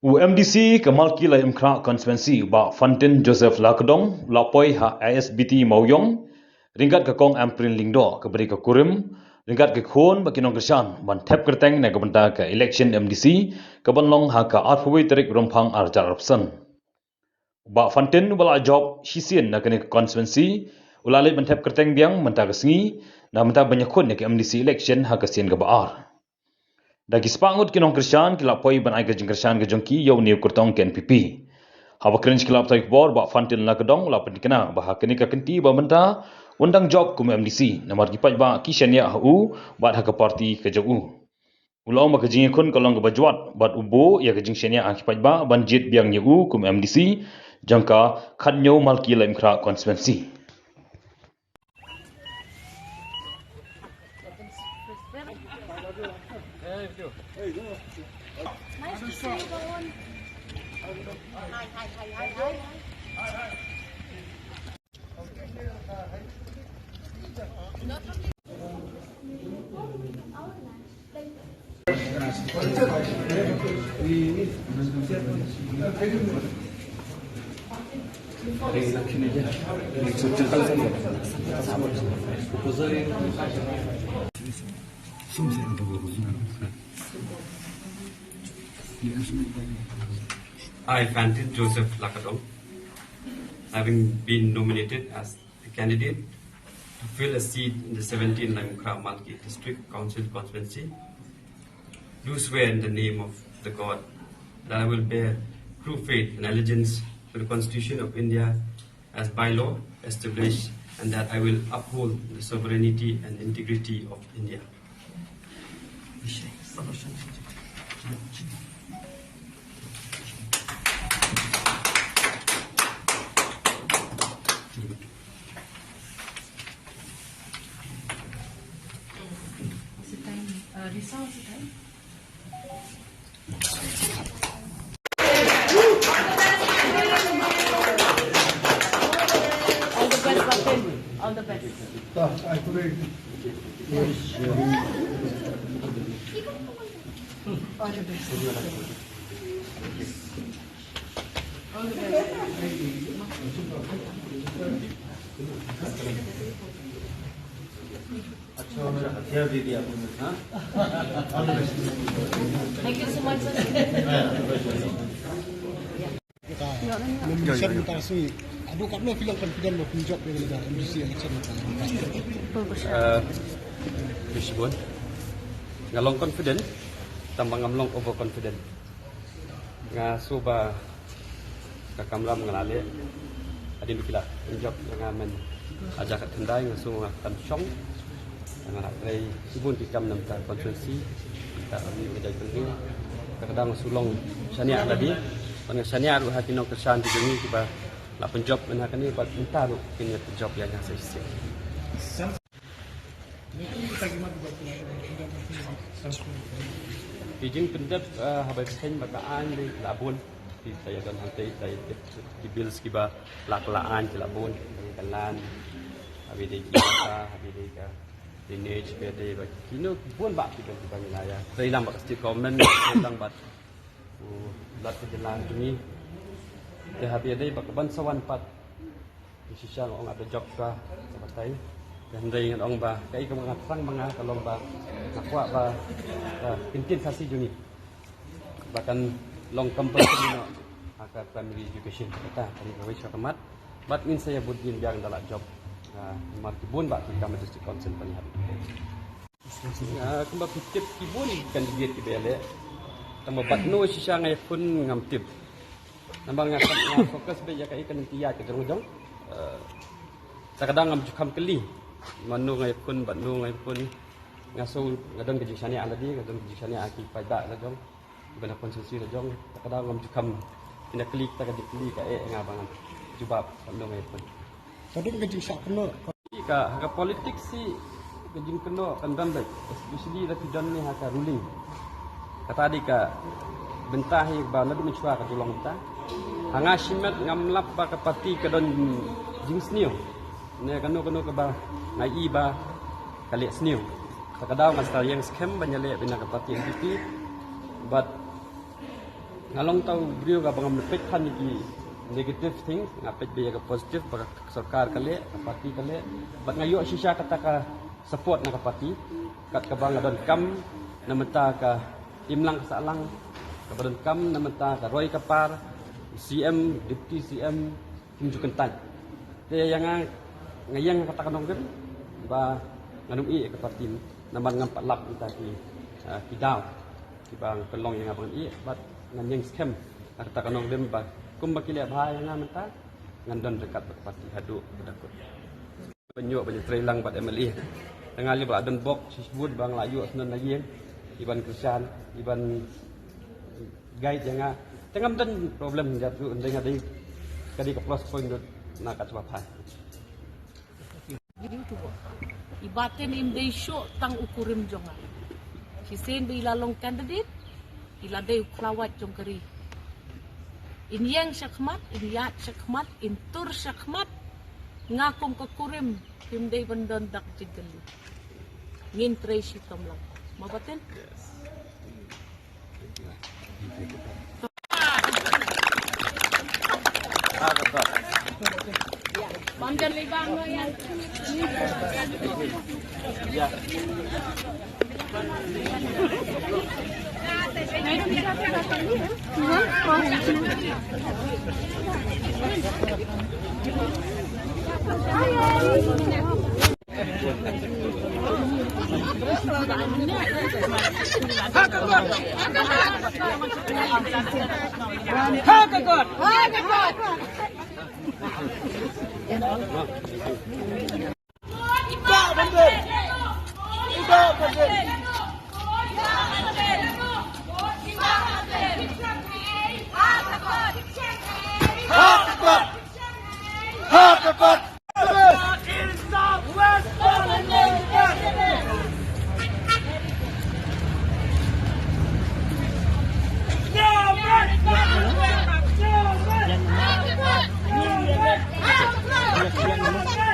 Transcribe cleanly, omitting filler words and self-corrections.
UMDC Kamal Kila Imkra Constituency ba Fantin Joseph Lakdong lapoi ha ASBT Mauyong ringkat ke kong Amprin Lingdo ke beri ke Kurim ringkat ke Khon ba Kinong Kersan ban tep kerteng na ke benda ke election MDC ke banlong ha ke Arfui Terik Rompang Arjar Rapsan ba Fantin bala job hisien na ke constituency ulale ban tep kerteng biang menta ke sengi na menta banyak khon ke MDC election ha ke sien ke baar Dagi sepangut kinong Kersan kilap poi ban ai ke Kersan ke jongki yau niu kurtong ke NPP. Haba cringe kilap tai bor ba fantin la kedong la pendikena bah kini ka kenti ba menta undang job kum MDC namar kipat ba kishan ya hu ba ha ke parti ke jogu. Ulau ma ke jing kun kolong ke bajwat bat ubo ya ke jing shenya kipat ba banjit biang yu kum MDC jangka khanyo malki la imkra constituency. Nice to see you, Bowen. Hi. I, Fantin Joseph Lakadong, having been nominated as the candidate to fill a seat in the 17 Lamukra Malki District Council constituency, do swear in the name of the God that I will bear true faith and allegiance to the Constitution of India as by law established, and that I will uphold the sovereignty and integrity of India. Results time. All the best, Martin. All the best. All the best. All the Thank you so much, sir. Saya minta rasmi. Aduh, kat mana filang confident mau pinjam dengan negara MDC election Bisbon, ngalong confident, tambang ngamlong overconfident. Ngasuba kakamlam ngalale, adin bikila pinjam ngamen ajak tendai ngasuba tan syong. Anak dari ibun tikam nampak konstitusi kita ambil menjadi penting kadang sulong syania tadi dengan syania ru hati nok kesan di sini tiba la penjob men hakani bat minta ru kini penjob yang sesi izin pendap habai sen bakaan di labun di saya dan hantai saya di bil skiba laklaan di labun dengan habis di kita habis di Teenage pede ba kino buon ba kita di wilayah saya lang ba state government lang ba lat ke jalan ini de habi ada ba ban sawan pat sisa ong ada job ka sabatay dan dai ong ba kai ka mga sang mga kalong ba nakwa ba pintin sasi juni bahkan long company no aka primary education kita kali gawe sakamat but min saya budin biang dalam job markibun ba kita mesti concern panihat. Kembali pitip kibun kan diet kibele. Tambah batno sisa ngai pun ngamtip. Nambang ngakam fokus be ya kai kan tiya ke jong. Sakadang ngam jukam keli. Manu ngai pun batno ngai pun ngaso ngadon ke jisani aladi ngadon ke jisani aki pada la jong. Bana konsumsi la jong. Sakadang ngam jukam ina klik tak dikli ka ngabangan. Jubab batno ngai pun. Tadi kerja sak kena. Ka politik si gejing kena kan dan baik. Especially la tujuan ni haka ruling. Kata di ka bentah ba na du mencuak ka tulong ta. Hanga simet ngamlap ba ka parti ka don jing snio. Ne kanu ka ba ngai ba kali snio. Kadang mas yang scam banyale bina ka parti NPP but ngalong tahu beliau ka bang mepet kan di negative thing ngapet biaya ke positif bagi sarkar kale parti kale bat ngayo sisya kata ka support na ka parti kat ka bang adon kam namenta ka imlang salang ka badon kam namenta ka Roy Kapar CM deputy CM tunjukkan tan te yang ngayang kata kanong kan ba nganum i ka parti naman ngam patlap kita ki daw ki bang pelong yang abang i bat nganyang scam kata kanong dem ba kum bakilya bahaya nga menta ngandon dekat parti hadu bedakut penyuk banyak trailang bat MLA tengali ba adon bok sisbud bang layu asnan lagi iban Kristian iban guide yang tengam dan problem jatu ndeng ada kadi ke plus point na ka sebab hai Ibatin imday show tang ukurim jonga. Kisen bi ilalong candidate iladai uklawat jong kari. Inyang syakmat, inyat syakmat, intur syakmat, ngakum kekurim imday bandon dak jigali. Ngin trace itom lang. Mabatin? Pandan libang mo yan. Hakkapat!